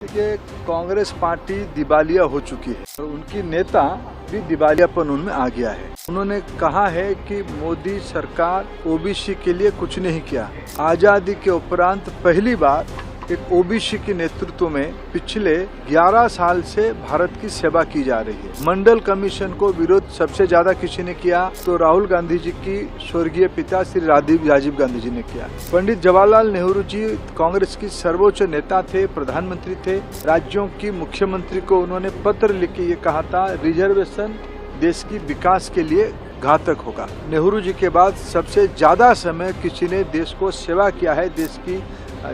देखिए, कांग्रेस पार्टी दिवालिया हो चुकी है और उनकी नेता भी दिवालियापन उनमें आ गया है। उन्होंने कहा है कि मोदी सरकार ओबीसी के लिए कुछ नहीं किया। आजादी के उपरांत पहली बार एक ओबीसी के नेतृत्व में पिछले 11 साल से भारत की सेवा की जा रही है। मंडल कमीशन को विरोध सबसे ज्यादा किसी ने किया तो राहुल गांधी जी की स्वर्गीय पिता श्री राजीव गांधी जी ने किया। पंडित जवाहरलाल नेहरू जी कांग्रेस की सर्वोच्च नेता थे, प्रधानमंत्री थे। राज्यों की मुख्यमंत्री को उन्होंने पत्र लिख के ये कहा था, रिजर्वेशन देश की विकास के लिए घातक होगा। नेहरू जी के बाद सबसे ज्यादा समय किसी ने देश को सेवा किया है, देश की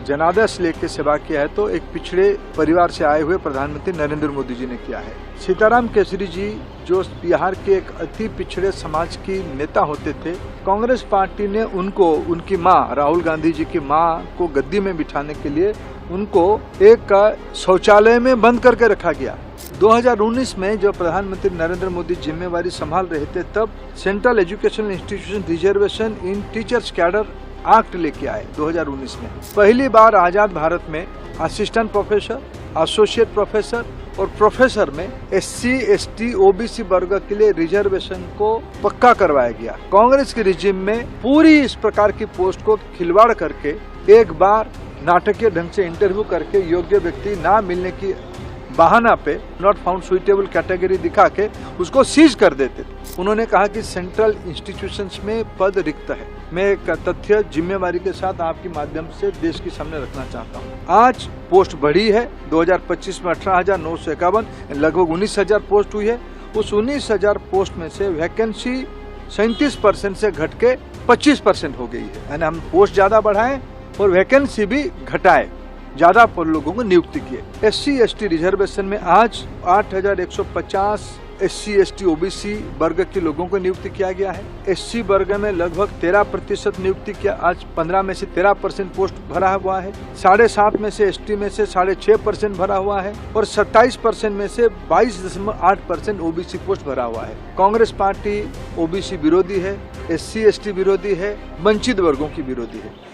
जनादेश लेके सेवा किया है तो एक पिछड़े परिवार से आए हुए प्रधानमंत्री नरेंद्र मोदी जी ने किया है। सीताराम केसरी जी जो बिहार के एक अति पिछड़े समाज की नेता होते थे, कांग्रेस पार्टी ने उनको उनकी मां राहुल गांधी जी की मां को गद्दी में बिठाने के लिए उनको एक शौचालय में बंद करके रखा गया। 2019 में जब प्रधानमंत्री नरेंद्र मोदी जिम्मेवारी संभाल रहे थे तब सेंट्रल एजुकेशनल इंस्टीट्यूशन रिजर्वेशन इन टीचर्स कैडर एक्ट लेके आए 2019 में। पहली बार आजाद भारत में असिस्टेंट प्रोफेसर, एसोसिएट प्रोफेसर और प्रोफेसर में SC, ST, OBC वर्ग के लिए रिजर्वेशन को पक्का करवाया गया। कांग्रेस के रिजिम में पूरी इस प्रकार की पोस्ट को खिलवाड़ करके एक बार नाटकीय ढंग से इंटरव्यू करके योग्य व्यक्ति ना मिलने की बहाना पे नॉट फाउंड सुइटेबल कैटेगरी दिखा के उसको सीज कर देते थे। उन्होंने कहा कि सेंट्रल इंस्टीट्यूशंस में पद रिक्त है। मैं एक तथ्य जिम्मेवारी के साथ आपके माध्यम से देश के सामने रखना चाहता हूँ। आज पोस्ट बढ़ी है, 2025 में 18,951 लगभग 19,000 पोस्ट हुई है। उस 19,000 पोस्ट में से वैकेंसी 37% से घट के 25% हो गई है। यानी हम पोस्ट ज्यादा बढ़ाएं और वैकेंसी भी घटाए, ज्यादा पर लोगों को नियुक्ति किए। SC, ST रिजर्वेशन में आज 8,150 SC, ST, OBC वर्ग के लोगों को नियुक्ति किया गया है। SC वर्ग में लगभग 13% नियुक्ति किया, आज 15 में से 13% पोस्ट भरा हुआ है। 7.5% में से ST में से 6.5% भरा हुआ है और 27% में से 22.8% OBC पोस्ट भरा हुआ है। कांग्रेस पार्टी OBC विरोधी है, SC, ST विरोधी है, वंचित वर्गों की विरोधी है।